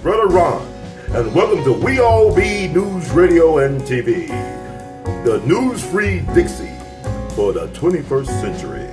Brother Ron, and welcome to We All Be News Radio and TV, the news-free Dixie for the 21st century.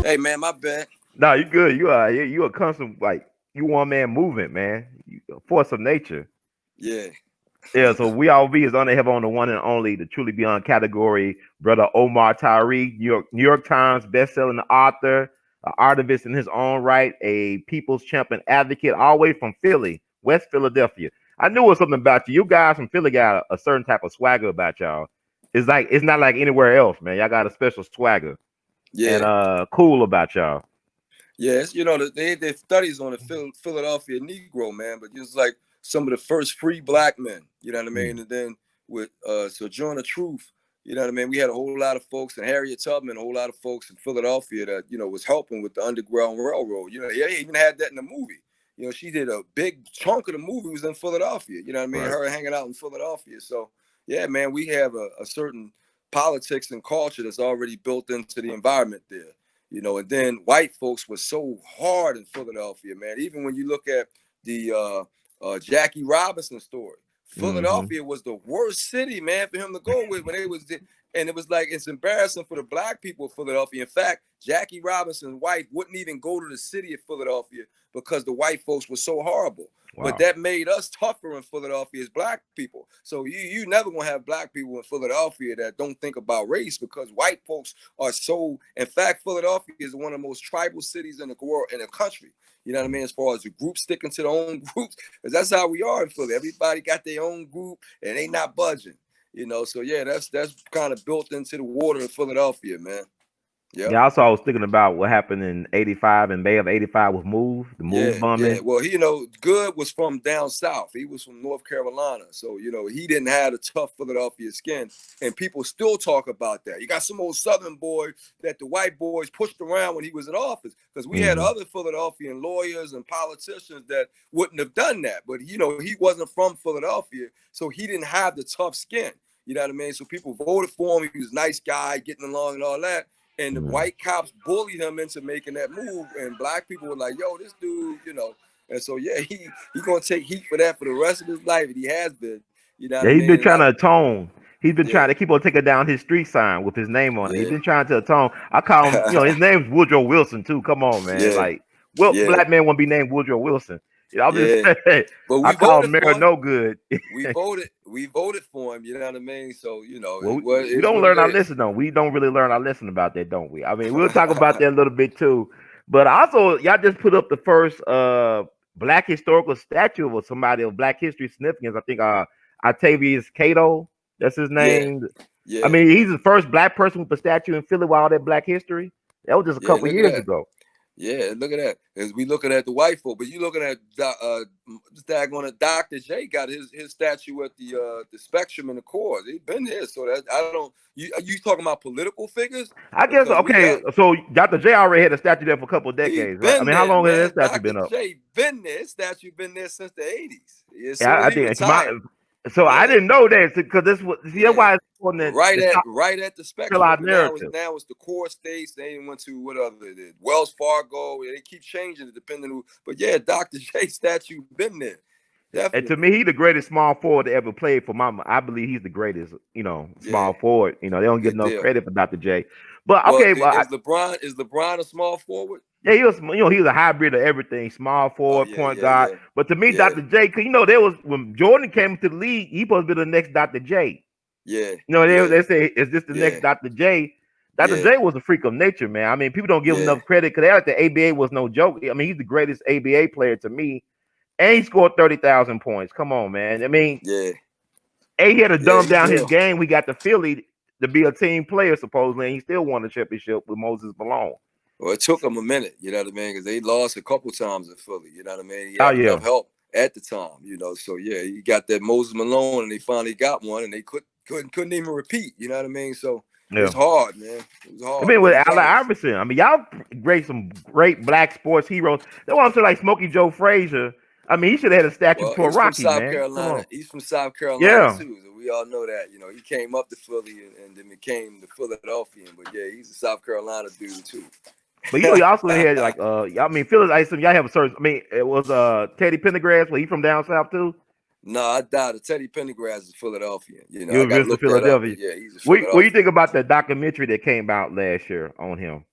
Hey man, my bad. No, you good. You a constant like you one man movement, man. You a force of nature. Yeah. Yeah, so we all be is on the have on the one and only, the truly beyond category, brother Omar Tyree, New York Times best-selling author, an artivist in his own right, a people's champion advocate, all the way from Philly, West Philadelphia. I knew it was something about you. You guys from Philly got a certain type of swagger about y'all. It's not like anywhere else, man. Y'all got a special swagger. Yeah. And cool about y'all. Yes, they did studies on the Philadelphia Negro, man, but it's like some of the first free black men, you know what I mean? And then with Sojourner Truth, you know what I mean? We had a whole lot of folks, and Harriet Tubman, a whole lot of folks in Philadelphia that, was helping with the Underground Railroad. They even had that in the movie. She did a big chunk of the movie was in Philadelphia, you know what I mean? Right. Her hanging out in Philadelphia. So, yeah, man, we have a certain politics and culture that's already built into the environment there. And then white folks were so hard in Philadelphia, man. Even when you look at the Jackie Robinson story, Philadelphia was the worst city, man, for him to go with when they was there. And it was like, it's embarrassing for the black people of Philadelphia. In fact, Jackie Robinson's wife wouldn't even go to the city of Philadelphia because the white folks were so horrible. Wow. But that made us tougher in Philadelphia as black people. So you never gonna have black people in Philadelphia that don't think about race, because white folks are so. In fact, Philadelphia is one of the most tribal cities in the world, in the country. You know what I mean? As far as the groups sticking to their own groups, because that's how we are in Philly. Everybody got their own group and they not budging. So yeah, that's kind of built into the water in Philadelphia, man. Yep. Yeah, also I was thinking about what happened in '85, in May of '85 with Move bombing. Yeah. Well, Good was from down south. He was from North Carolina. So, he didn't have a tough Philadelphia skin. And people still talk about that. You got some old Southern boy that the white boys pushed around when he was in office. Because we had other Philadelphian lawyers and politicians that wouldn't have done that. But, he wasn't from Philadelphia. So he didn't have the tough skin. You know what I mean? So people voted for him. He was a nice guy, getting along and all that. And the white cops bullied him into making that move, and black people were like, "Yo, this dude, And so yeah, he gonna take heat for that for the rest of his life, and he has been. Yeah, he's been trying to atone. He's been trying to keep on taking down his street sign with his name on it. He's been trying to atone. I call him, his name's Woodrow Wilson too. Come on, man. Black man won't be named Woodrow Wilson. I'm just saying. But I call him Mayor No Good. We voted for him. You know what I mean? So we don't learn our lesson though. We don't really learn our lesson about that, don't we? I mean, we'll talk about that a little bit too. But also, y'all just put up the first black historical statue of somebody of Black history significance. I think Octavius Cato. That's his name. Yeah. I mean, he's the first black person with a statue in Philly with all that Black history. That was just a couple years ago. Yeah, look at that. As we looking at the white folk, but you looking at Dr. J got his statue at the Spectrum and the Coors. He's been there, so that I don't. You talking about political figures? I guess so Dr. J already had a statue there for a couple of decades, right? I mean, how long has that statue been up? Dr. J been there. His statue been there since the '80s. Yeah, I think. So I didn't know that because this was why it's important. Right at the Spectrum. Now it's the core states. They went to what other Wells Fargo. They keep changing it depending on. But yeah, Dr. J statue been there. Definitely. And to me, he's the greatest small forward to ever play for Mama. I believe he's the greatest, small forward. They don't give no credit for Dr. J. But okay, is LeBron a small forward? Yeah, he was, he was a hybrid of everything, small forward, point guard. Yeah. But to me, Dr. J, because there was when Jordan came to the league, he supposed to be the next Dr. J. Yeah. They say, is this the next Dr. J? Dr. J was a freak of nature, man. I mean, people don't give him enough credit because they like the ABA was no joke. I mean, he's the greatest ABA player to me. And he scored 30,000 points. Come on, man. I mean, he had to dumb down his game. We got the Philly to be a team player, supposedly, and he still won the championship with Moses Malone. Well, it took him a minute, you know what I mean, because they lost a couple times in Philly. You know what I mean. He Oh had yeah. enough help at the time, you know. So yeah, he got that Moses Malone, and they finally got one, and they couldn't even repeat. You know what I mean. So it's Yeah. hard, man. It was I hard, mean, but with he Allen got it. Iverson, I mean, y'all great some great black sports heroes. That's why I'm saying like Smokey Joe Frazier. I mean, he should have had a statue Well, for he's from Rocky, South man. Come Carolina. on. He's from South Carolina Yeah. too. So we all know that. You know, he came up to Philly and then became the Philadelphian. But yeah, he's a South Carolina dude too. But you know, you also had like I mean, Phyllis. I assume y'all have a certain. I mean, it was Teddy Pendergrass. Well, he from down south too. No, I doubt it. Teddy Pendergrass is Philadelphian. You know, You I were got to visiting look that up. Philadelphia. But yeah, he's a What do you think Philadelphian. about the documentary that came out last year on him?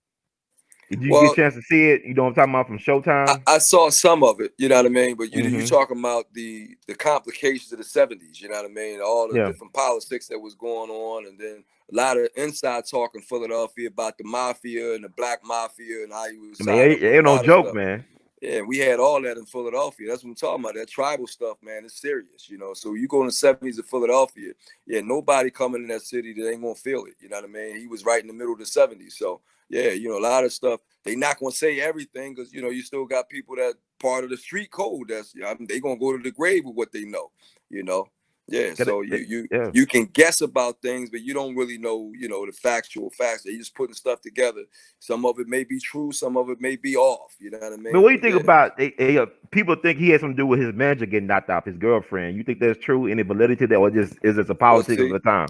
Did you get a Well, chance to see it? You know what I'm talking about from Showtime? I saw some of it, you know what I mean. But you Mm-hmm. talking about the complications of the '70s, you know what I mean? All the Yeah. different politics that was going on, and then a lot of inside talk in Philadelphia about the mafia and the black mafia and how he was I mean, tied up it with a ain't no lot of joke, stuff. man. Yeah, we had all that in Philadelphia. That's what I'm talking about. That tribal stuff, man, it's serious, you know. So you go in the '70s of Philadelphia, yeah, nobody coming in that city that ain't gonna feel it. You know what I mean? He was right in the middle of the '70s. So yeah, you know, a lot of stuff. They not gonna say everything because you know you still got people that part of the street code. That's I mean, they gonna go to the grave with what they know, you know. Yeah, so Yeah. you can guess about things, but you don't really know, you know, the factual facts. They just putting stuff together. Some of it may be true, some of it may be off. You know what I But mean? what do you But think yeah. about people think he had something to do with his manager getting knocked off, his girlfriend? You think that's true? Any validity to that, or just is it a Well, politics of see, the time?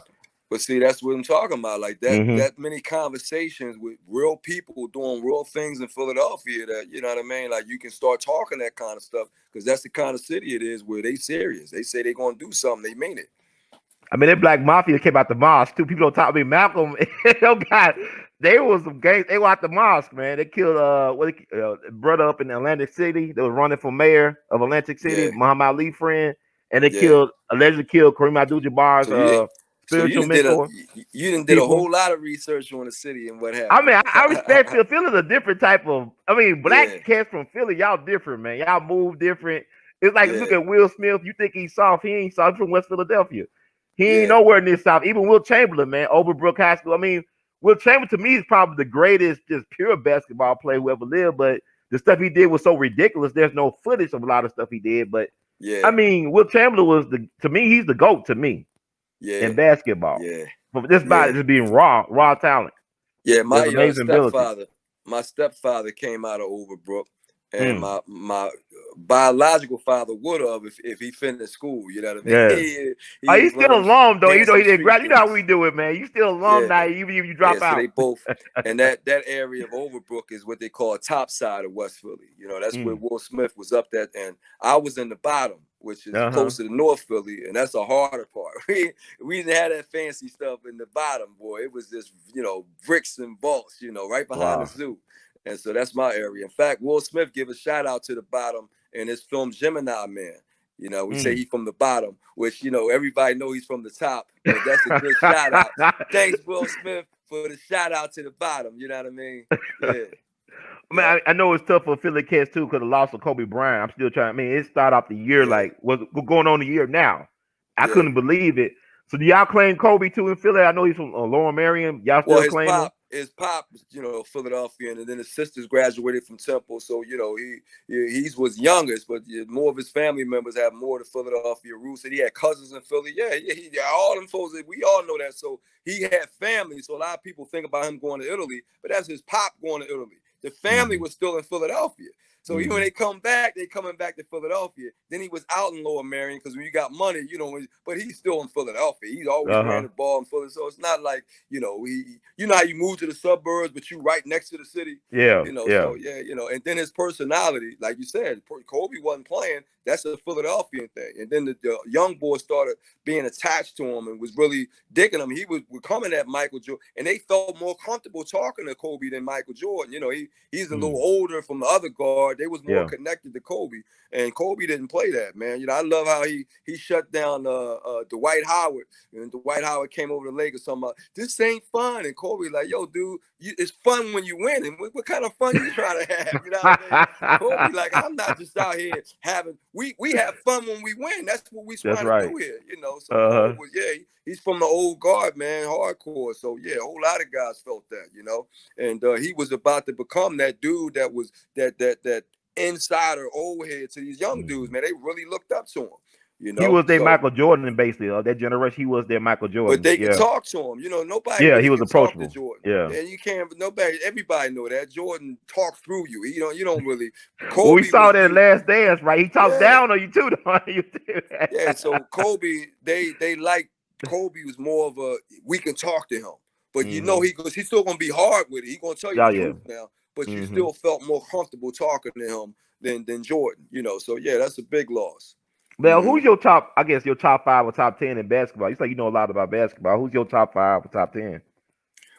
that's what I'm talking about. Like Mm-hmm. that many conversations with real people doing real things in Philadelphia. That you know what I mean. Like you can start talking that kind of stuff because that's the kind of city it is where they serious. They say they're gonna do something. They mean it. I mean, that black mafia came out the mosque too. People don't talk. I mean, Malcolm, oh God, they was some gangs. They were out the mosque, man. They killed brother up in Atlantic City that was running for mayor of Atlantic City, Yeah, Muhammad Ali friend, and they yeah. allegedly killed Kareem Abdul-Jabbar's So you spiritual mentor. you done did a People. whole lot of research on the city and what I happened. mean, I respect Philly. Philly's a different type of. I mean, Yeah, black cats from Philly, y'all different, man. Y'all move different. It's like look yeah, at Will Smith. You think he's soft? He ain't soft. He's from West Philadelphia. He ain't yeah, nowhere near South. Even Will Chamberlain, man, Overbrook High School. I mean, Will Chamberlain to me is probably the greatest, just pure basketball player who ever lived. But the stuff he did was so ridiculous. There's no footage of a lot of stuff he did. But I yeah, mean, Will Chamberlain was to me, he's the GOAT to me yeah, in basketball. yeah, But just by yeah. just being raw talent. Yeah, There's my amazing ability. my stepfather came out of Overbrook, and Mm, my biological father would have if he finished school. You know what I mean? yeah. He Oh, was he's one of still them alum though, even though dancing he didn't street graduate. You know how we cats. do it, man. You still Yeah, alumni even if you yeah. drop So they out. both, and that area of Overbrook is what they call top side of West Philly. You know, that's where Mm, Will Smith was up that, and I was in the bottom, which is uh-huh. closer to North Philly, and that's the harder part. We didn't have that fancy stuff in the bottom, boy. It was just bricks and bolts, right behind the Wow. zoo. And so that's my area. In fact, Will Smith give a shout out to the bottom in his film Gemini Man. We say Mm. he's from the bottom, which everybody know he's from the top, but that's a good shout out. Thanks, Will Smith, for the shout out to the bottom. You know what I mean? Yeah. I mean, Yep. I know it's tough for Philly cats too because the loss of Kobe Bryant. I'm still trying. I mean, it started off the year Yeah. like we're going on the year now. I Yeah. couldn't believe it. So do y'all claim Kobe too in Philly? I know he's from Lower Marion. Y'all Well, still claim him? his pop, Philadelphia, and then his sisters graduated from Temple. So he was youngest, but more of his family members have more of the Philadelphia roots. And he had cousins in Philly. Yeah, all them folks. We all know that. So he had family. So a lot of people think about him going to Italy, but that's his pop going to Italy. The family was still in Philadelphia. So even when they come back, they coming back to Philadelphia. Then he was out in Lower Marion because when you got money, but he's still in Philadelphia. He's always ran Uh-huh. the ball in Philly. So it's not like, how you move to the suburbs, but you right next to the city. Yeah. So yeah, and then his personality, like you said, Kobe wasn't playing. That's a Philadelphian thing. And then the young boy started being attached to him and was really digging him. He was coming at Michael Jordan, and they felt more comfortable talking to Kobe than Michael Jordan. He's a little older from the other guard. They was more connected to Kobe, and Kobe didn't play that, man. I love how he shut down Dwight Howard, and Dwight Howard came over to Lakers talking about this ain't fun, and Kobe like, yo, dude, it's fun when you win, and what kind of fun you trying to have? You know what I mean? Kobe like, I'm not just out here having. We have fun when we win. That's what we That's trying to right. do here. So Uh-huh. Kobe was he's from the old guard, man, hardcore. So yeah, a whole lot of guys felt that, and he was about to become that dude that was that insider old head to these young dudes, man. They really looked up to him, He was their So, Michael Jordan, basically. That generation, he was their Michael but Jordan. they could Yeah. talk to him. Nobody Yeah, really he was can talk to approachable. Jordan. Yeah. And you can't, but everybody know that. Jordan talks through you. You don't really. Well, we Kobe saw was that Last Dance, right? He talked yeah. down on you too, don't you? Yeah, so Kobe, they like Kobe was more of a we can talk to him, but he's still gonna be hard with it. He's gonna tell you the truth now, but you still felt more comfortable talking to him than Jordan. So yeah, that's a big loss. Well, who's your top? I guess your top 5 or top 10 in basketball. You say you know a lot about basketball. Who's your top 5 or top 10?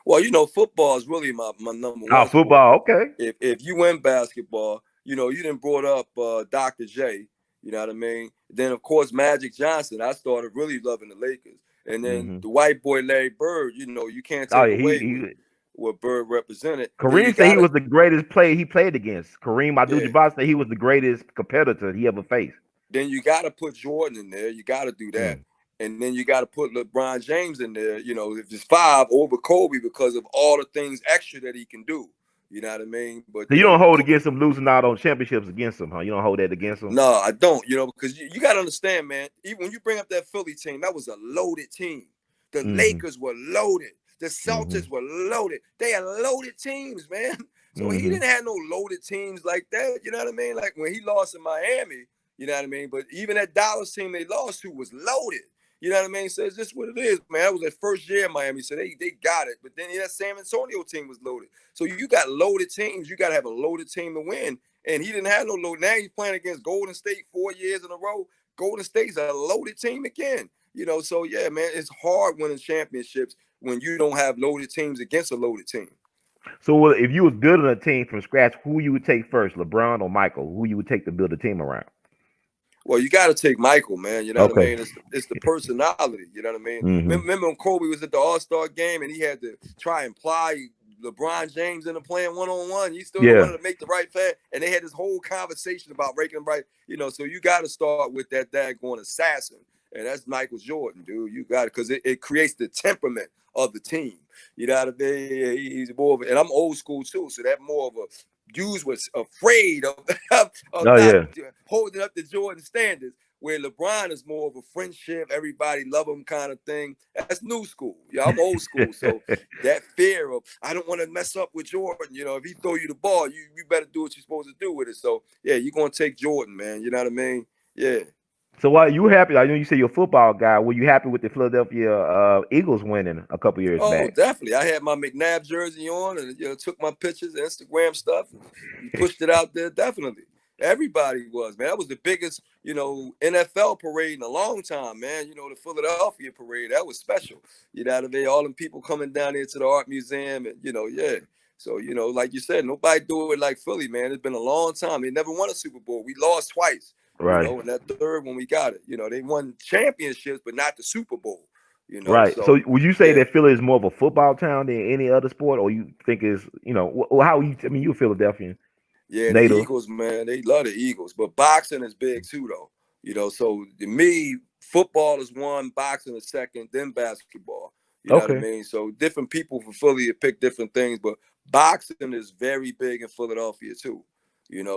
Well, football is really my number one. Football. Sport. Okay. If you win basketball, you didn't brought up Dr. J. You know what I mean? Then of course Magic Johnson. I started really loving the Lakers, and then the white boy Larry Bird. You can't take away what Bird represented. Kareem said he was the greatest player he played against. Kareem Abdul-Jabbar said he was the greatest competitor he ever faced. Then you got to put Jordan in there. You got to do that. And then you got to put LeBron James in there, if it's 5 over Kobe because of all the things extra that he can do. You know what I mean? But so you don't hold against him losing out on championships against him, huh? You don't hold that against him? No, I don't, because you got to understand, man, even when you bring up that Philly team, that was a loaded team. The Lakers were loaded. The Celtics were loaded. They had loaded teams, man. So he didn't have no loaded teams like that. You know what I mean? Like when he lost in Miami, you know what I mean? But even that Dallas team they lost to was loaded. You know what I mean? So it's just what it is, man. That was their first year in Miami, so they got it. But then that San Antonio team was loaded. So you got loaded teams. You got to have a loaded team to win. And he didn't have no load. Now he's playing against Golden State 4 years in a row. Golden State's a loaded team again. So yeah, man, it's hard winning championships when you don't have loaded teams against a loaded team. So if you was building a team from scratch, who you would take first, LeBron or Michael? Who you would take to build a team around? Well, you got to take Michael, man. You know what I mean? It's the personality. You know what I mean? Remember when Kobe was at the All-Star game and he had to try and ply LeBron James into playing one-on-one? You still wanted to make the right play. And they had this whole conversation about breaking them right. So you got to start with that daggone assassin. And that's Michael Jordan, dude. You got it because it creates the temperament of the team. You know what I mean? He's more of and I'm old school too. So that more of a dudes was afraid of not holding up the Jordan standards, where LeBron is more of a friendship, everybody love him kind of thing. That's new school. Yeah, I'm old school. So that fear of I don't want to mess up with Jordan. If he throw you the ball, you better do what you're supposed to do with it. So yeah, you're gonna take Jordan, man. You know what I mean? Yeah. So while you happy, I know you say you're a football guy. Were you happy with the Philadelphia Eagles winning a couple years back? Oh, definitely. I had my McNabb jersey on and took my pictures, Instagram stuff, and pushed it out there. Definitely. Everybody was, man. That was the biggest, NFL parade in a long time, man. The Philadelphia parade. That was special. You know what I mean? All them people coming down here to the art museum and, yeah. So, like you said, nobody do it like Philly, man. It's been a long time. They never won a Super Bowl. We lost twice. Right. And that third one we got it. They won championships, but not the Super Bowl. Right. So would you say that Philly is more of a football town than any other sport, or you think is how you? I mean, you're a Philadelphian. Yeah, the Eagles, man, they love the Eagles, but boxing is big too, though. So to me, football is one, boxing is second, then basketball. You know what I mean? So different people from Philly pick different things, but boxing is very big in Philadelphia too.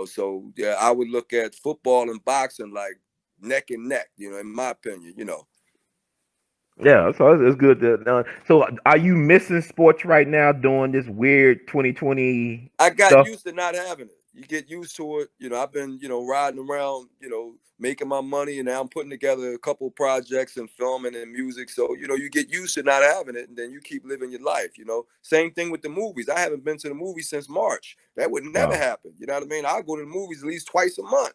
So yeah, I would look at football and boxing like neck and neck, in my opinion, Yeah, so it's good to so are you missing sports right now during this weird 2020 I got stuff? used to not having it. You get used to it. I've been, riding around, making my money, and now I'm putting together a couple of projects and filming and music. So, you get used to not having it, and then you keep living your life, Same thing with the movies. I haven't been to the movies since March. That would never happen. You know what I mean? I go to the movies at least twice a month,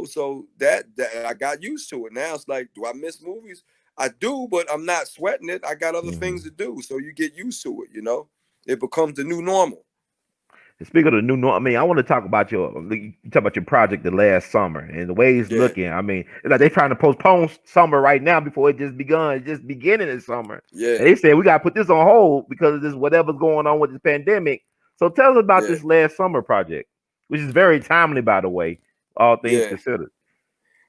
So that I got used to it. Now it's like, do I miss movies? I do, but I'm not sweating it. I got other things to do. So you get used to it, It becomes the new normal. Speaking of the new normal, I mean, I want to talk about your project the last summer and the way it's looking. I mean, it's like they're trying to postpone summer right now before it just begun. It's just beginning in summer. Yeah. And they said we got to put this on hold because of this whatever's going on with this pandemic. So tell us about this last summer project, which is very timely, by the way, all things considered.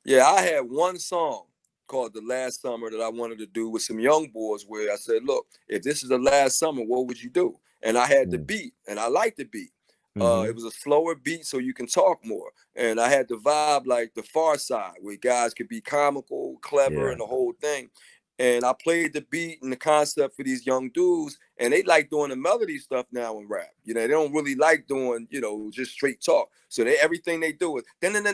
Yeah, I had one song called The Last Summer that I wanted to do with some young boys, where I said, look, if this is the last summer, what would you do? And I had the beat, and I liked the beat. It was a slower beat, so you can talk more. And I had the vibe like the Far Side, where guys could be comical, clever, and the whole thing. And I played the beat and the concept for these young dudes, and they like doing the melody stuff now in rap. You know, they don't really like doing, you know, just straight talk. So everything they do is you know, and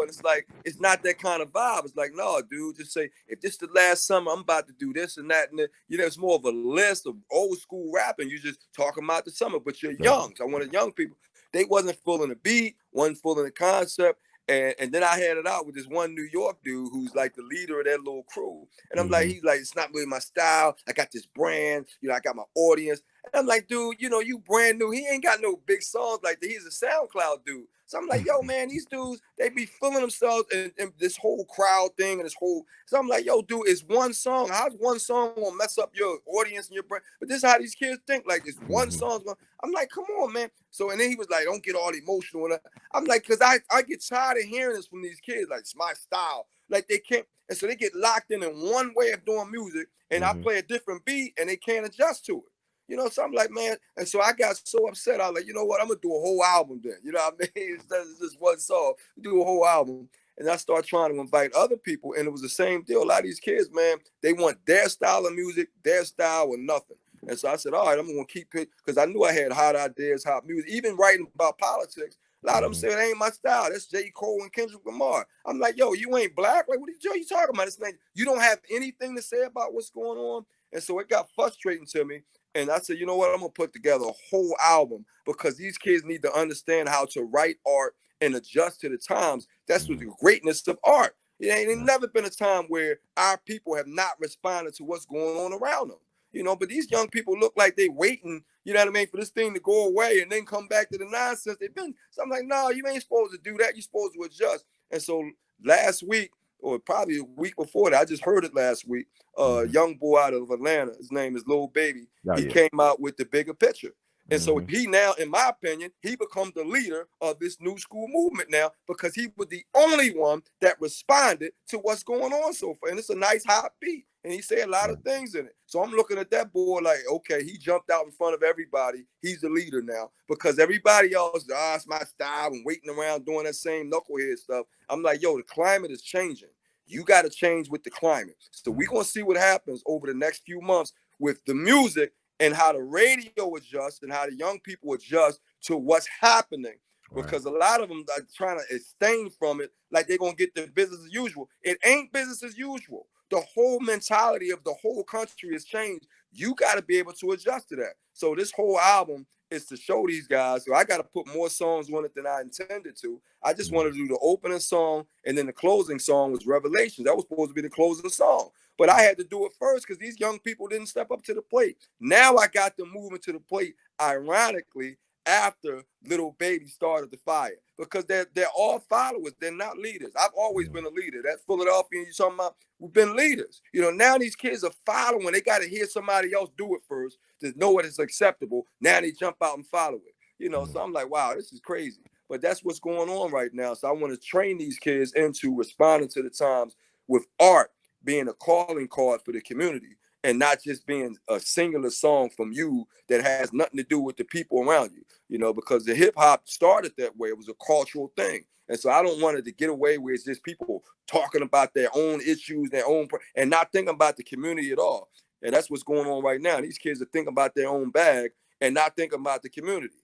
it's like, it's not that kind of vibe. It's like, no, dude, just say, if this is the last summer, I'm about to do this and that, and you know, it's more of a list of old school rapping. You just talking about the summer, but you're young. So I wanted young people. They wasn't full in the beat, wasn't full in the concept. And then I had it out with this one New York dude who's like the leader of that little crew. And I'm like, he's like, it's not really my style. I got this brand, you know, I got my audience. And I'm like, dude, you know, you brand new. He ain't got no big songs like that. He's a SoundCloud dude. So I'm like, yo, man, these dudes, they be feeling themselves in this whole crowd thing and this whole. So I'm like, yo, dude, it's one song. How's one song gonna mess up your audience and your brand? But this is how these kids think. Like, it's one song. I'm like, come on, man. So, and then he was like, don't get all emotional. And I'm like, because I get tired of hearing this from these kids. Like, it's my style. Like, they can't. And so they get locked in one way of doing music. And I play a different beat and they can't adjust to it. You know, so I'm like, man, and so I got so upset. I was like, you know what? I'm gonna do a whole album then. You know what I mean? Instead of just one song, do a whole album. And I started trying to invite other people, and it was the same deal. A lot of these kids, man, they want their style of music, their style, or nothing. And so I said, all right, I'm gonna keep it, because I knew I had hot ideas, hot music, even writing about politics. A lot of them said it ain't my style. That's J. Cole and Kendrick Lamar. I'm like, yo, you ain't black. Like, what are you talking about? It's like, you don't have anything to say about what's going on. And so it got frustrating to me. And I said, you know what? I'm going to put together a whole album, because these kids need to understand how to write art and adjust to the times. That's what the greatness of art. It ain't never been a time where our people have not responded to what's going on around them. You know, but these young people look like they waiting, you know what I mean, for this thing to go away and then come back to the nonsense they've been. So I'm like, no, you ain't supposed to do that. You're supposed to adjust. And so last week, or probably a week before that, I just heard it last week. Young boy out of Atlanta, his name is Lil Baby. He came out with the bigger picture. And so he now, in my opinion, he becomes the leader of this new school movement now, because he was the only one that responded to what's going on so far. And it's a nice hot beat. And he said a lot of things in it. So I'm looking at that boy like, okay, he jumped out in front of everybody. He's the leader now, because everybody else, it's my style, and waiting around doing that same knucklehead stuff. I'm like, yo, the climate is changing. You got to change with the climate. So we're going to see what happens over the next few months with the music, and how the radio adjusts and how the young people adjust to what's happening. Because a lot of them are trying to abstain from it, like they're going to get the business as usual. It ain't business as usual. The whole mentality of the whole country has changed. You got to be able to adjust to that. So this whole album is to show these guys. So I got to put more songs on it than I intended to. I just wanted to do the opening song, and then the closing song was Revelations. That was supposed to be the closing song. But I had to do it first because these young people didn't step up to the plate. Now I got them moving to the plate, ironically, after Little Baby started the fire, because they're all followers. They're not leaders. I've always been a leader. That Philadelphia you're talking about, we've been leaders. You know, now these kids are following. They got to hear somebody else do it first to know what is acceptable. Now they jump out and follow it. You know, so I'm like, wow, this is crazy. But that's what's going on right now. So I want to train these kids into responding to the times with art being a calling card for the community, and not just being a singular song from you that has nothing to do with the people around you, you know, because the hip hop started that way. It was a cultural thing. And so I don't want it to get away where it's just people talking about their own issues, and not thinking about the community at all. And that's what's going on right now. These kids are thinking about their own bag and not thinking about the community.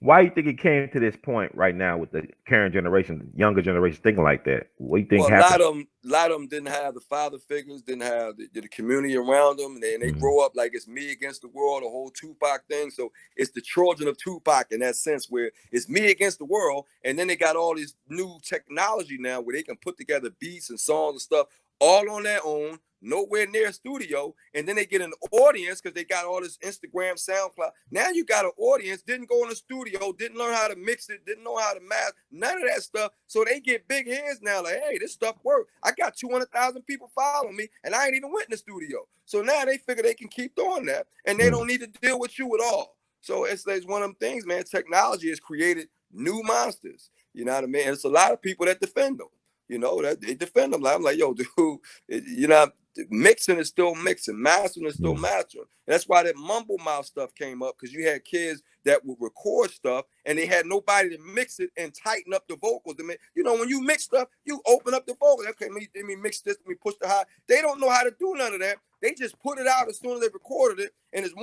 Why do you think it came to this point right now with the current generation, younger generation thinking like that? What do you think happened? A lot of them didn't have the father figures, didn't have the community around them, and they grow up like it's me against the world, the whole Tupac thing. So it's the children of Tupac in that sense, where it's me against the world. And then they got all this new technology now where they can put together beats and songs and stuff all on their own, nowhere near a studio, and then they get an audience because they got all this Instagram, SoundCloud. Now you got an audience, didn't go in the studio, didn't learn how to mix it, didn't know how to math, none of that stuff. So they get big heads now, like, hey, this stuff works. I got 200,000 people following me, and I ain't even went in the studio. So now they figure they can keep doing that, and they don't need to deal with you at all. So it's one of them things, man. Technology has created new monsters. You know what I mean? And it's a lot of people that defend them. You know, that they defend them. I'm like, yo, dude, you know, mixing is still mixing, mastering is still mastering. And that's why that mumble mouth stuff came up, because you had kids that would record stuff and they had nobody to mix it and tighten up the vocals. You know, when you mix stuff, you open up the vocals. Okay, let me mix this, let me push the high. They don't know how to do none of that. They just put it out as soon as they recorded it, and it's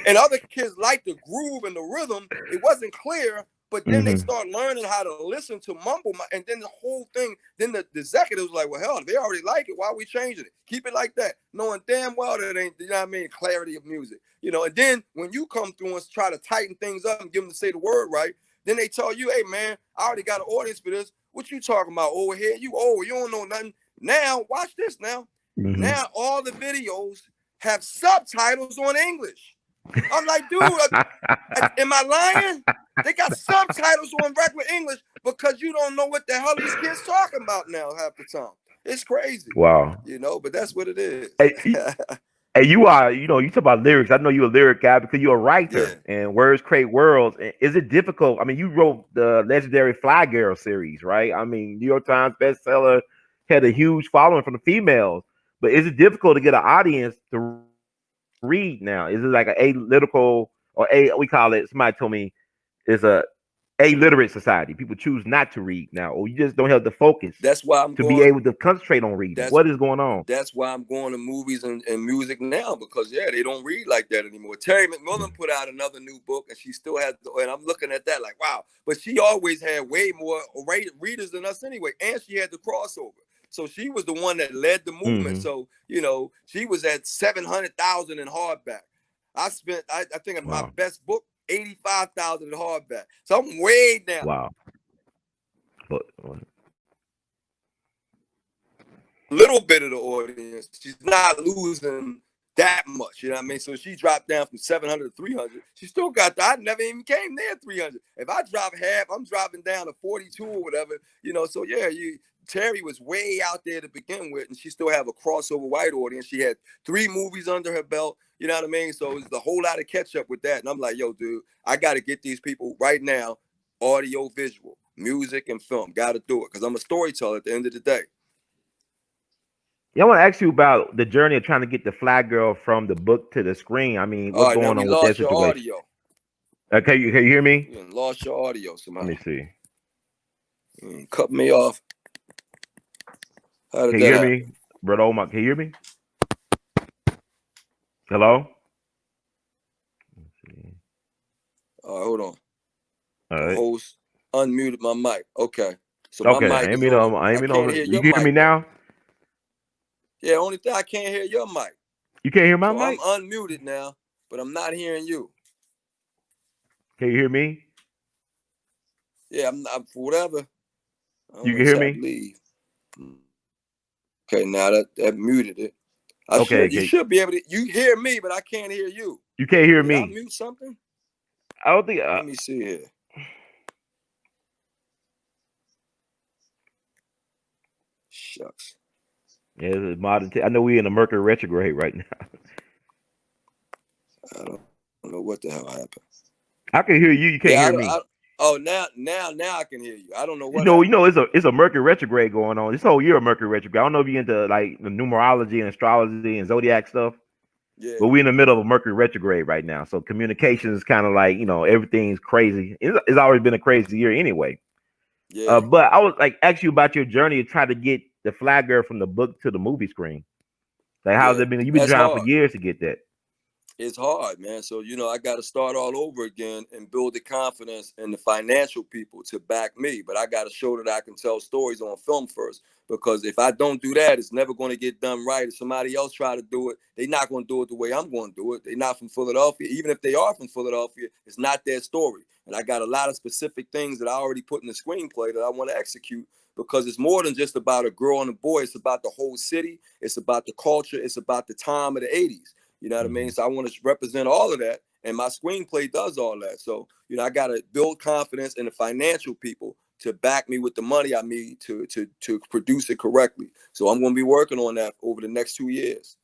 and other kids like the groove and the rhythm. It wasn't clear. But then they start learning how to listen to mumble, and then the whole thing, then the executive was like, well, hell, they already like it. Why are we changing it? Keep it like that. Knowing damn well that ain't, you know what I mean, clarity of music. You know, and then when you come through and try to tighten things up and give them to say the word right, then they tell you, hey, man, I already got an audience for this. What you talking about, old head? You old, you don't know nothing. Now, watch this now. Now all the videos have subtitles on English. I'm like, dude, am I lying? They got subtitles on regular English because you don't know what the hell these kids talking about now half the time. It's crazy. Wow. You know, but that's what it is. Hey, you are, you know, you talk about lyrics. I know you're a lyric guy because you're a writer and words create worlds. Is it difficult? I mean, you wrote the legendary Fly Girl series, right? I mean, New York Times bestseller, had a huge following from the females. But is it difficult to get an audience to read now? Is it like an apolitical or we call it, somebody told me it's a illiterate society. People choose not to read now, or you just don't have the focus. That's why I'm be able to concentrate on reading. What is going on? That's why I'm going to movies and music now, because they don't read like that anymore. Terry McMillan put out another new book, and she still has, and I'm looking at that like, wow. But she always had way more readers than us anyway, and she had the crossover. So she was the one that led the movement. So, you know, she was at 700,000 in hardback. I spent, I think of my best book, 85,000 in hardback. So I'm way down. Wow. But little bit of the audience. She's not losing that much. You know what I mean? So she dropped down from 700 to 300. She still got that. I never even came near 300. If I drop half, I'm dropping down to 42 or whatever. You know, so yeah, Terry was way out there to begin with, and she still have a crossover white audience. She had 3 movies under her belt. You know what I mean? So it's a whole lot of catch up with that. And I'm like, yo, dude, I got to get these people right now, audio, visual, music, and film. Got to do it, because I'm a storyteller at the end of the day. Yeah, I want to ask you about the journey of trying to get the Fly Girl from the book to the screen. I mean, what's going on with that situation? Audio. Okay, can you hear me? You lost your audio somehow. Let me see. You cut me off. Can you hear me? Brother Omar, can you hear me? Hello? All right, hold on. All right. The host unmuted my mic. Okay. So my mic I ain't mean on. You hear me now? Yeah, only thing I can't hear your mic. You can't hear my mic? I'm unmuted now, but I'm not hearing you. Can you hear me? Yeah, I'm for whatever. You can hear me? Leave. Okay, now that muted it. You should be able to. You hear me, but I can't hear you. You can't hear me. I mute something? I don't think. Let me see here. Shucks. Yeah, it's modern. I know we're in a Mercury retrograde right now. I don't know what the hell happened. I can hear you. You can't hear me. Now I can hear you. I don't know what. You know, it's a Mercury retrograde going on. This whole year of Mercury retrograde. I don't know if you're into like the numerology and astrology and zodiac stuff. Yeah. But we're in the middle of a Mercury retrograde right now, so communication is kind of like, you know, everything's crazy. It's always been a crazy year anyway. Yeah. But I was like, ask you about your journey to try to get the Fly Girl from the book to the movie screen. Like, how's it been? You've been trying for years to get that. It's hard, man. So, you know, I got to start all over again and build the confidence and the financial people to back me. But I got to show that I can tell stories on film first, because if I don't do that, it's never going to get done right. If somebody else try to do it, they're not going to do it the way I'm going to do it. They're not from Philadelphia. Even if they are from Philadelphia, it's not their story. And I got a lot of specific things that I already put in the screenplay that I want to execute, because it's more than just about a girl and a boy. It's about the whole city. It's about the culture. It's about the time of the 80s. You know what I mean? So I want to represent all of that, and my screenplay does all that. So, you know, I got to build confidence in the financial people to back me with the money I need to produce it correctly. So I'm going to be working on that over the next 2 years.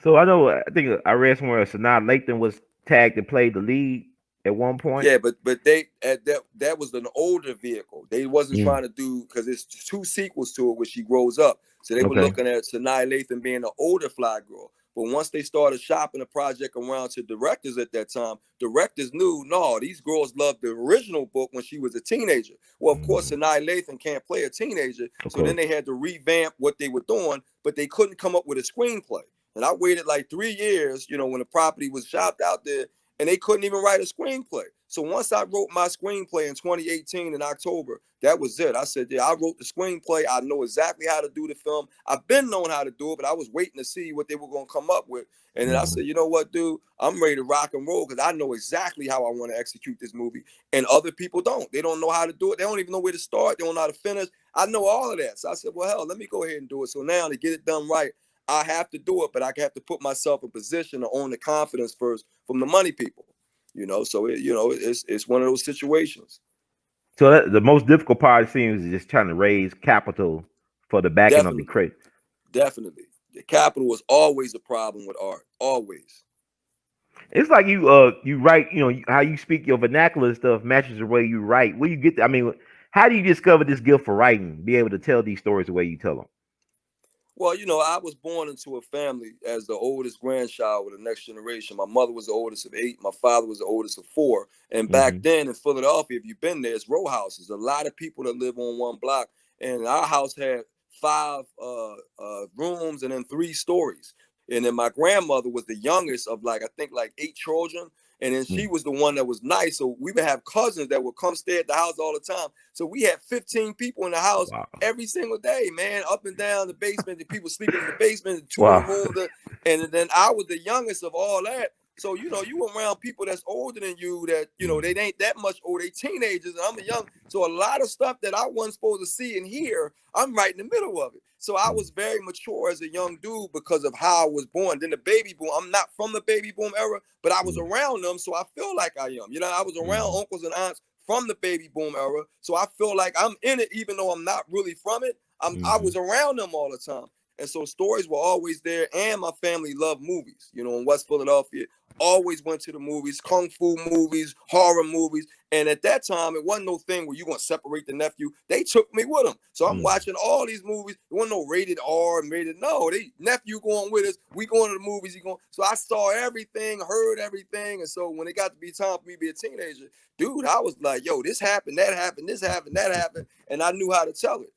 So I think I read somewhere Sanaa Lathan was tagged to play the lead at one point. Yeah, but they at that was an older vehicle. They wasn't Mm. trying to do, because it's 2 sequels to it where she grows up. So they were Okay. looking at Sanaa Lathan being an older fly girl. But once they started shopping the project around to directors at that time, directors knew, no, these girls loved the original book when she was a teenager. Well, of course, Sanaa Lathan can't play a teenager. Of So then course. they had to revamp what they were doing, but they couldn't come up with a screenplay. And I waited like 3 years, when the property was shopped out there, and they couldn't even write a screenplay. So once I wrote my screenplay in 2018 in October, that was it. I said, yeah, I wrote the screenplay. I know exactly how to do the film. I've been knowing how to do it, but I was waiting to see what they were going to come up with. And then I said, you know what, dude, I'm ready to rock and roll because I know exactly how I want to execute this movie. And other people don't. They don't know how to do it. They don't even know where to start. They don't know how to finish. I know all of that. So I said, well, hell, let me go ahead and do it. So now to get it done right, I have to do it, but I have to put myself in position to own the confidence first from the money people. So it's one of those situations. So the most difficult part seems is just trying to raise capital for the backing of the Definitely, crate. definitely. The capital was always a problem with art, always. It's like you write, how you speak your vernacular stuff matches the way you write. Where you get I mean, how do you discover this gift for writing? Be able to tell these stories the way you tell them. Well, I was born into a family as the oldest grandchild with the next generation. My mother was the oldest of 8. My father was the oldest of 4. And back then in Philadelphia, if you've been there, it's row houses. A lot of people that live on one block. And our house had 5 rooms and then 3 stories. And then my grandmother was the youngest of I think 8 children. And then she was the one that was nice. So we would have cousins that would come stay at the house all the time. So we had 15 people in the house every single day, man, up and down the basement. The people sleeping in the basement, the 2 in the room. And then I was the youngest of all that. So, you were around people that's older than you that, they ain't that much older. They teenagers and I'm a young. So a lot of stuff that I wasn't supposed to see and hear, I'm right in the middle of it. So I was very mature as a young dude because of how I was born. Then the baby boom, I'm not from the baby boom era, but I was around them. So I feel like I am. I was around uncles and aunts from the baby boom era. So I feel like I'm in it, even though I'm not really from it. I was around them all the time. And so stories were always there. And my family loved movies, in West Philadelphia. Always went to the movies, kung fu movies, horror movies. And at that time, it wasn't no thing where you're going to separate the nephew. They took me with them. So I'm watching all these movies. There wasn't no rated R and rated. No, nephew going with us. We going to the movies. He going. So I saw everything, heard everything. And so when it got to be time for me to be a teenager, dude, I was like, yo, this happened, that happened, this happened, that happened. And I knew how to tell it.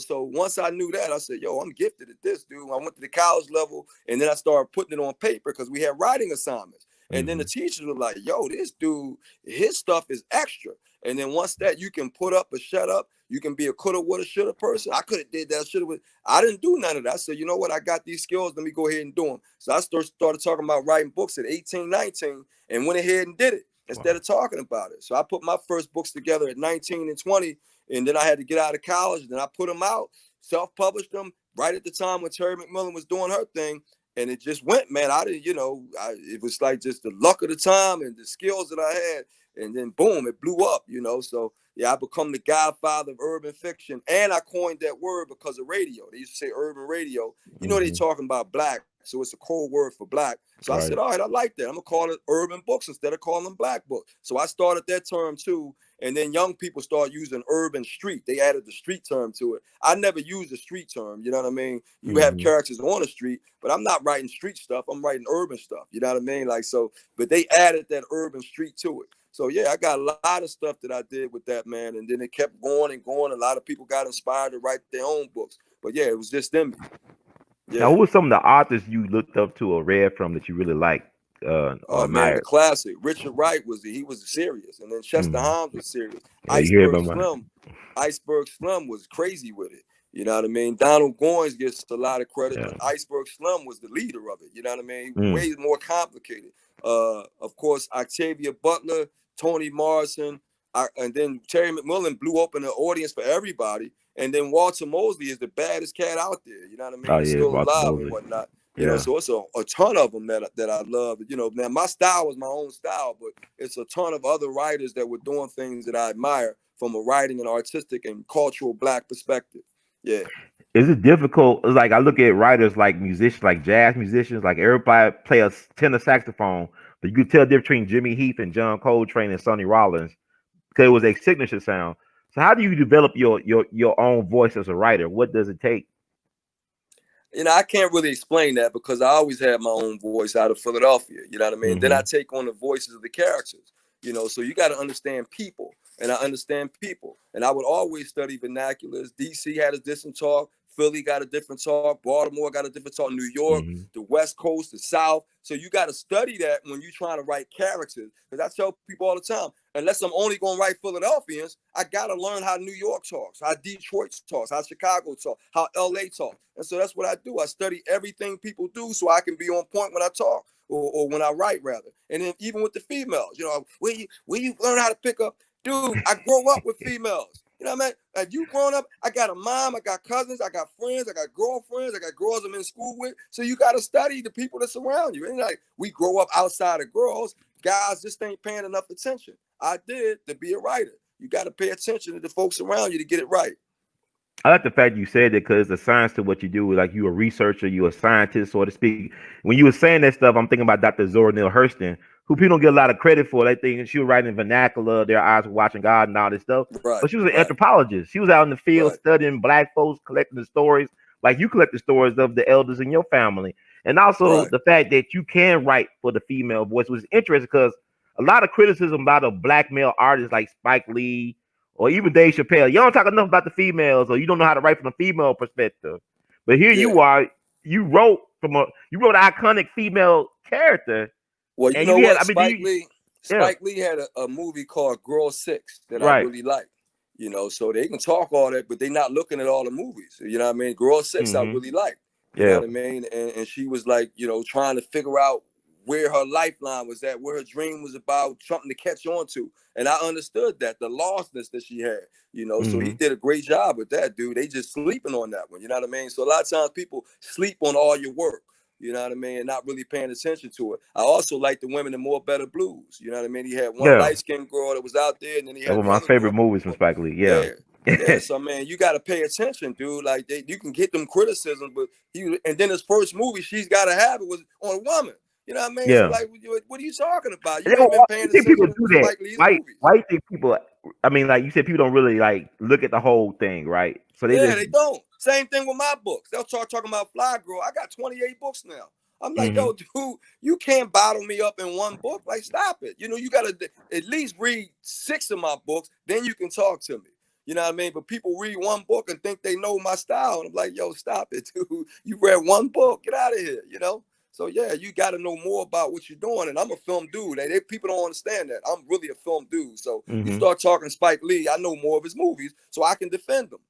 So once I knew that, I said, yo, I'm gifted at this, dude. I went to the college level and then I started putting it on paper because we had writing assignments. And then the teachers were like, yo, this dude, his stuff is extra. And then once that you can put up or shut up, you can be a coulda, woulda, shoulda person. I could have did that, shoulda. I didn't do none of that. I said, you know what? I got these skills. Let me go ahead and do them. So I started talking about writing books at 18, 19 and went ahead and did it instead of talking about it. So I put my first books together at 19 and 20. And then I had to get out of college. And then I put them out, self-published them right at the time when Terry McMillan was doing her thing. And it just went, man. I didn't, it was like just the luck of the time and the skills that I had. And then boom, it blew up, So yeah, I become the godfather of urban fiction. And I coined that word because of radio. They used to say urban radio. They talking about black. So it's a code word for black. So I said, all right, I like that. I'm going to call it urban books instead of calling them black books. So I started that term too. And then young people start using urban street. They added the street term to it. I never used the street term. You know what I mean? You have characters on the street, but I'm not writing street stuff. I'm writing urban stuff. You know what I mean? But they added that urban street to it. So yeah, I got a lot of stuff that I did with that, man. And then it kept going and going. A lot of people got inspired to write their own books. But yeah, it was just them. Yeah. Now, who were some of the authors you looked up to or read from that you really liked? Man, the classic. Richard Wright was serious, and then Chester Himes was serious. Iceberg Slim was crazy with it. You know what I mean? Donald Goines gets a lot of credit, but Iceberg Slim was the leader of it. You know what I mean? Way more complicated. Of course, Octavia Butler, Toni Morrison, and then Terry McMillan blew open the audience for everybody. And then Walter Mosley is the baddest cat out there. You know what I mean? He's still alive and whatnot. So it's a ton of them that I love. Now my style was my own style, but it's a ton of other writers that were doing things that I admire from a writing and artistic and cultural black perspective. Yeah. Is it difficult? It's like I look at writers like musicians, like jazz musicians, like everybody play a tenor saxophone, but you could tell the difference between Jimmy Heath and John Coltrane and Sonny Rollins because it was a signature sound. So how do you develop your own voice as a writer? What does it take? You know, I can't really explain that because I always had my own voice out of Philadelphia. You know what I mean? Then I take on the voices of the characters. You know, so you got to understand people, and I understand people. And I would always study vernaculars. DC had a different talk. Philly got a different talk. Baltimore got a different talk. New York, the West Coast, the South. So you got to study that when you're trying to write characters. Because I tell people all the time, unless I'm only going to write Philadelphians, I got to learn how New York talks, how Detroit talks, how Chicago talks, how L.A. talks. And so that's what I do. I study everything people do so I can be on point when I talk. Or when I write, rather. And then even with the females, you know, where you learn how to pick up, dude, I grow up with females. You know what I mean? Like you growing up, I got a mom, I got cousins, I got friends, I got girlfriends, I got girls I'm in school with. So you got to study the people that surround you. And like we grow up outside of girls, guys just ain't paying enough attention. I did to be a writer. You got to pay attention to the folks around you to get it right. I like the fact you said that because the science to what you do. Like you a researcher, you a scientist, so to speak. When you were saying that stuff, I'm thinking about Dr. Zora Neale Hurston, who people don't get a lot of credit for. They think she was writing vernacular, their eyes were watching God and all this stuff. Right, But she was an right, anthropologist. She was out in the field right, studying black folks, collecting the stories, like you collect the stories of the elders in your family. And also right. the fact that you can write for the female voice was interesting because a lot of criticism about a black male artist like Spike Lee or even Dave Chappelle. You don't talk enough about the females, or you don't know how to write from a female perspective. But here Yeah. you are, you wrote an iconic female character, Well, you and know you had, what? I mean, yeah, Spike Lee had a movie called Girl Six that I right, really liked. You know, so they can talk all that, but they're not looking at all the movies. You know what I mean? Girl Six I really liked. You know yeah, what I mean? And she was like, you know, trying to figure out where her lifeline was at, where her dream was about, something to catch on to. And I understood that, the lostness that she had, you know. So he did a great job with that, dude. They just sleeping on that one. You know what I mean? So a lot of times people sleep on all your work. You know what I mean? And not really paying attention to it. I also like the women in More Better Blues. You know what I mean? He had one yeah. light-skinned girl that was out there, and then he That had was the my other favorite girl. movies from Spike Lee. Yeah, Yeah. Yeah, so man, you got to pay attention, dude. Like you can get them criticisms, but and then his first movie, She's Gotta Have It, was on a woman. You know what I mean? So yeah. like, what are you talking about? And You then ain't been why paying you think people attention do to that? Spike Lee's movies. Why you think people? I mean, like you said, people don't really like look at the whole thing, right? So they Yeah, just they don't. Same thing with my books. They'll start talking about Fly Girl. I got 28 books now. I'm like, yo, dude, you can't bottle me up in one book. Like, stop it. You know, you got to at least read 6 of my books, then you can talk to me. You know what I mean? But people read one book and think they know my style. And I'm like, yo, stop it, dude. You read one book. Get out of here, you know? So, yeah, you got to know more about what you're doing. And I'm a film dude. People don't understand that. I'm really a film dude. So you start talking Spike Lee, I know more of his movies, so I can defend them.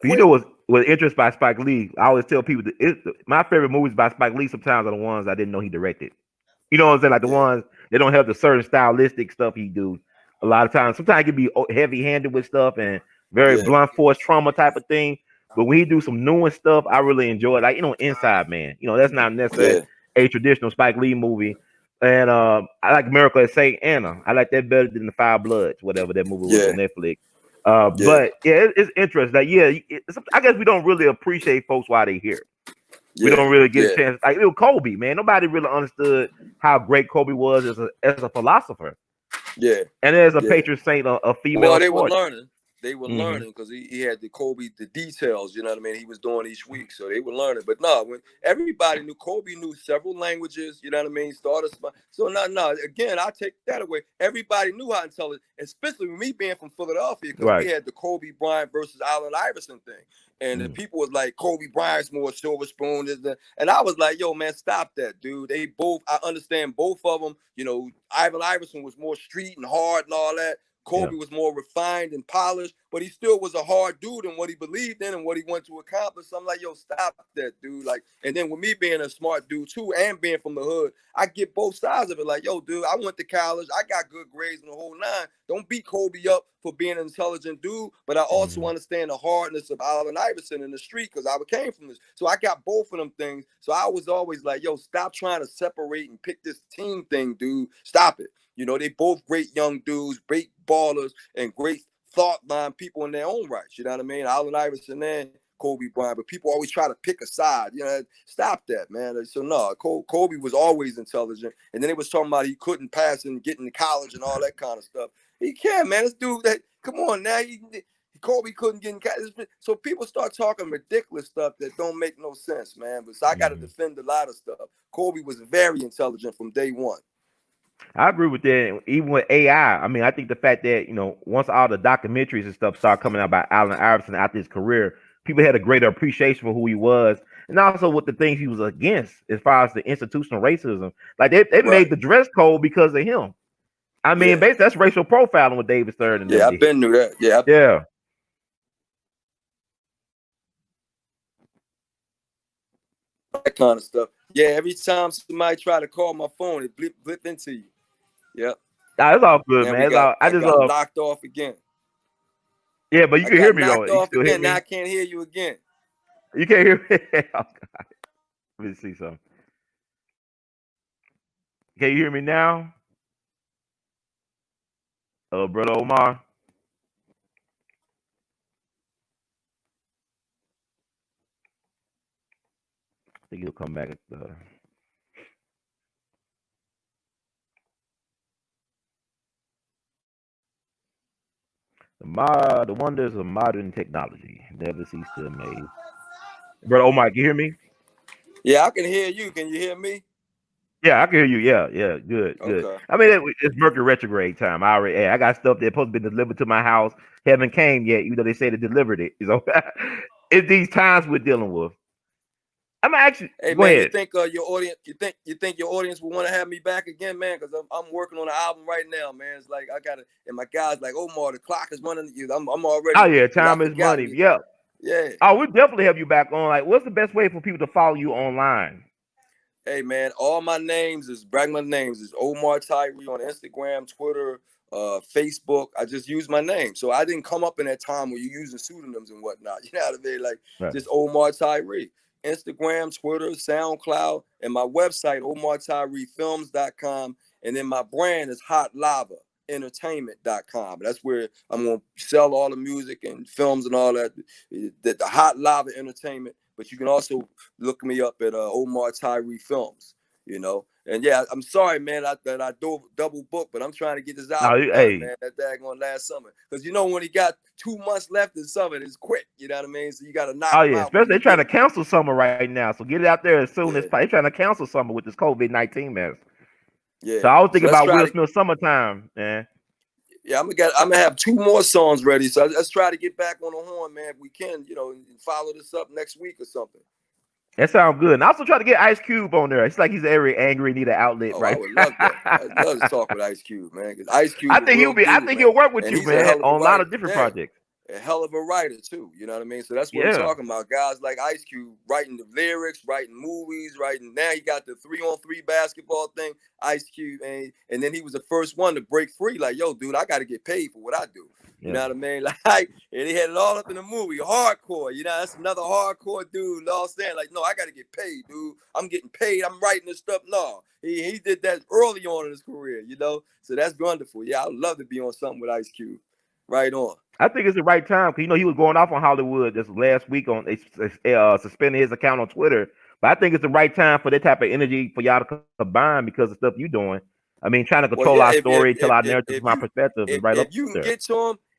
You know what interest by Spike Lee? I always tell people that my favorite movies by Spike Lee sometimes are the ones I didn't know he directed. You know what I'm saying? Like the Yeah, ones they don't have the certain stylistic stuff he do. A lot of times, sometimes he can be heavy handed with stuff and very yeah, blunt force trauma type of thing. But when he do some nuanced stuff, I really enjoy it. Like Inside Man. That's not necessarily yeah, a traditional Spike Lee movie. And I like Miracle at St. Anna. I like that better than the Five Bloods, whatever that movie was yeah, on Netflix. yeah, But yeah, it's interesting. Like, yeah, I guess we don't really appreciate folks while they here. We yeah, don't really get a yeah, chance. Like Kobe, man. Nobody really understood how great Kobe was as a philosopher yeah, and as a yeah. patron saint of female Well, they were sports. learning. They were learning because he had the details, you know what I mean? He was doing each week. So they were learning. But no, when everybody knew, Kobe knew several languages, you know what I mean? So no, again, I take that away. Everybody knew how intelligent, especially with me being from Philadelphia, because we Right. had the Kobe Bryant versus Allen Iverson thing. And the people was like, Kobe Bryant's more silver spoon. And I was like, yo, man, stop that, dude. I understand both of them. You know, Ivan Iverson was more street and hard and all that. Yeah. Kobe was more refined and polished, but he still was a hard dude in what he believed in and what he wanted to accomplish. So I'm like, yo, stop that, dude. Like, and then with me being a smart dude too, and being from the hood, I get both sides of it. Like, yo, dude, I went to college, I got good grades in the whole 9. Don't beat Kobe up for being an intelligent dude, but I also understand the hardness of Allen Iverson in the street because I came from this. So I got both of them things. So I was always like, yo, stop trying to separate and pick this team thing, dude. Stop it. You know, they both great young dudes, great ballers, and great thought line people in their own rights. You know what I mean? Allen Iverson and Kobe Bryant, but people always try to pick a side. You know, stop that, man. So no, Kobe was always intelligent, and then they was talking about he couldn't pass and get into college and all that kind of stuff. He can, man. This dude, come on now. Kobe couldn't get in college. So people start talking ridiculous stuff that don't make no sense, man. But so I got to defend a lot of stuff. Kobe was very intelligent from day one. I agree with that. Even with AI, I mean, I think the fact that, once all the documentaries and stuff started coming out about Allen Iverson after his career, people had a greater appreciation for who he was, and also with the things he was against as far as the institutional racism. Like they made the dress code because of him. I mean, basically that's racial profiling with David Stern and them. I've been through that. Yeah. That kind of stuff. Yeah, every time somebody try to call my phone, it blip into you. Yep. Nah, it's all good, man. I just got knocked off again. Yeah, but you can hear me though. You still hear me? Now I can't hear you again. You can't hear me. Oh, God. Let me see something. Can you hear me now? Brother Omar. I think he'll come back at the wonders of modern technology never cease to amaze. Brother Omar, can you hear me? Yeah, I can hear you. Can you hear me? Yeah, I can hear you. Yeah, good. Okay. I mean, it's Mercury retrograde time. I got stuff that's supposed to be delivered to my house. Haven't came yet, even though they say they delivered it. It's these times we're dealing with. I'm actually. Hey go man, ahead. you think your audience? You think your audience will want to have me back again, man? Because I'm working on an album right now, man. It's like I gotta, and my guys like Omar, the clock is running. I'm already. Oh yeah, time is money. Yeah. Oh, we'll definitely have you back on. Like, what's the best way for people to follow you online? Hey man, all my names is Omar Tyree on Instagram, Twitter, Facebook. I just use my name, so I didn't come up in that time where you're using pseudonyms and whatnot. You know what I mean? Like just Omar Tyree. Instagram, Twitter, SoundCloud, and my website, OmarTyreeFilms.com. And then my brand is Hot Lava Entertainment.com. That's where I'm going to sell all the music and films and all that, the Hot Lava Entertainment. But you can also look me up at Omar Tyree Films, And yeah, I'm sorry, man, that I double book, but I'm trying to get this album done, man. That daggone last summer. Because when he got 2 months left in summer, it's quick. You know what I mean? So you got to knock him out. Especially they're trying to cancel summer right now. So get it out there as soon as possible. They're trying to cancel summer with this COVID-19 mess. Yeah. So I was thinking about Will Smith Summertime, man. Yeah, I'm gonna have 2 more songs ready. So let's try to get back on the horn, man. If we can, and follow this up next week or something. That sounds good. And I also try to get Ice Cube on there. It's like he's very angry, need an outlet, right? I would love that. I'd love to talk with Ice Cube, man. Because Ice Cube, I think he'll work with you, man, on a lot of different projects. A hell of a writer too, you know what I mean? So that's what we're talking about. Guys like Ice Cube writing the lyrics, writing movies, now he got the 3-on-3 basketball thing, Ice Cube, and then he was the first one to break free. Like, yo, dude, I got to get paid for what I do. You know what I mean? Like, and he had it all up in the movie. Hardcore, that's another hardcore dude. All saying like, no, I got to get paid, dude. I'm getting paid. I'm writing this stuff. No, he did that early on in his career, So that's wonderful. Yeah, I'd love to be on something with Ice Cube. Right on. I think it's the right time because he was going off on Hollywood this last week on suspending his account on Twitter. But I think it's the right time for that type of energy for y'all to combine because of the stuff you're doing. I mean, trying to control our story, tell our narrative from our perspective, and right up there.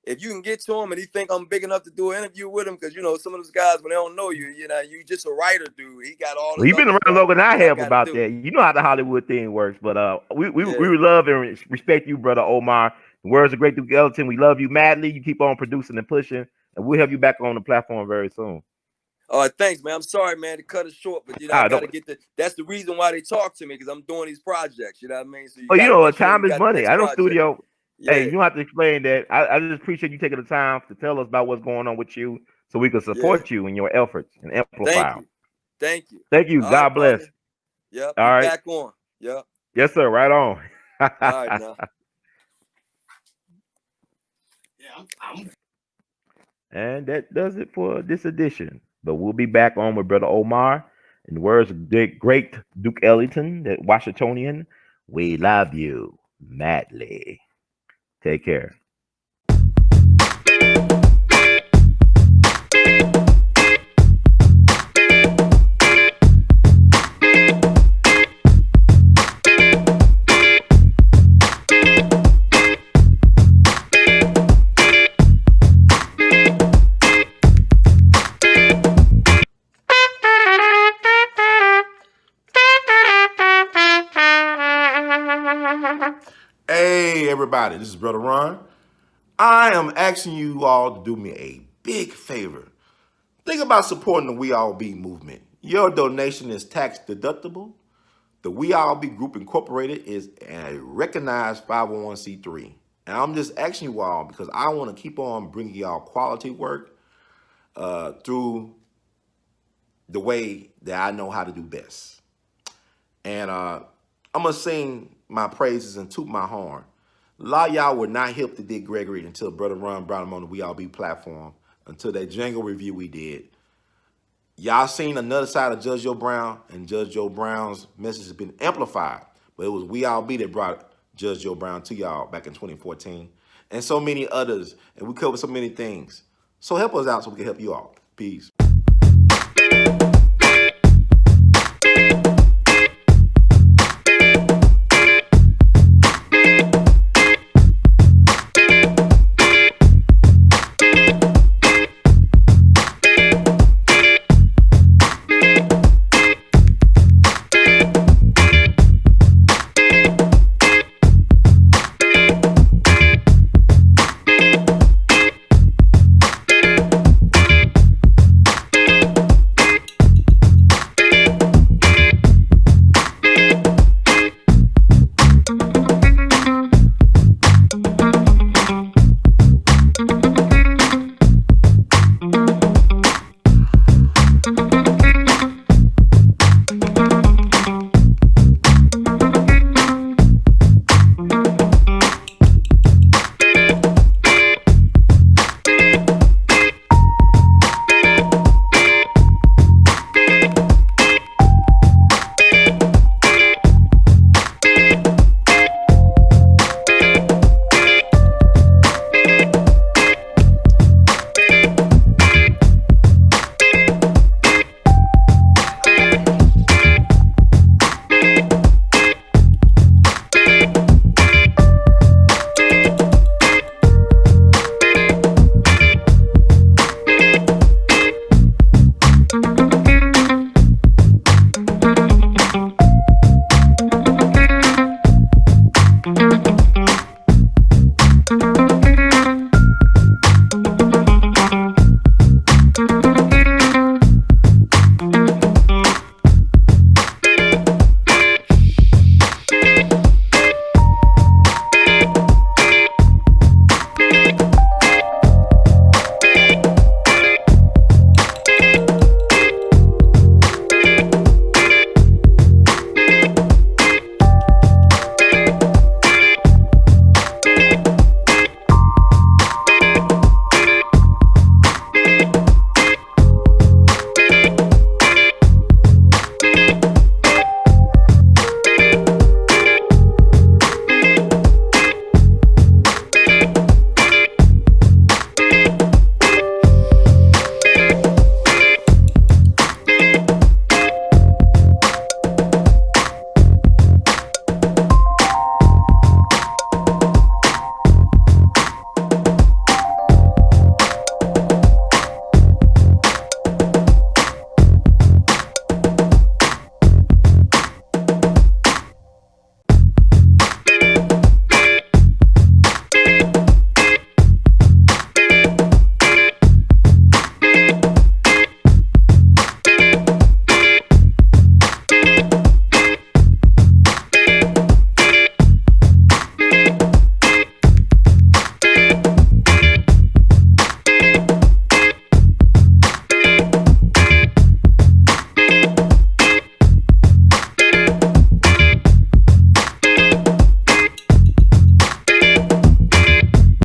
If you can get to him and he think I'm big enough to do an interview with him, because some of those guys when they don't know you, you just a writer, dude. He got all. He's been around longer than I have about that. You know how the Hollywood thing works, but we love and respect you, brother Omar. The words of great Duke Ellington. We love you madly. You keep on producing and pushing, and we'll have you back on the platform very soon. All right, thanks, man. I'm sorry, man, to cut it short, but I gotta get that's the reason why they talk to me, because I'm doing these projects. You know what I mean? So time is money. I don't studio. Yeah. Hey, you don't have to explain that. I just appreciate you taking the time to tell us about what's going on with you, so we can support you in your efforts and amplify. Thank you. God right, bless. Brother. Yep. All right. Back on. Yep. Yes, sir. Right on. All right, now. And that does it for this edition. But we'll be back on with Brother Omar. In the words of the great Duke Ellington, that Washingtonian, we love you madly. Take care. everybody, this is Brother Ron. I am asking you all to do me a big favor. Think about supporting the We All Be movement. Your donation is tax deductible. The We All Be Group Incorporated is a recognized 501c3. And I'm just asking you all because I want to keep on bringing y'all quality work through the way that I know how to do best. And I'm going to sing my praises and toot my horn. A lot of y'all were not hip to Dick Gregory until Brother Ron brought him on the We All Be platform, until that Django review we did. Y'all seen another side of Judge Joe Brown, and Judge Joe Brown's message has been amplified. But it was We All Be that brought Judge Joe Brown to y'all back in 2014. And so many others. And we covered so many things. So help us out so we can help you all. Peace.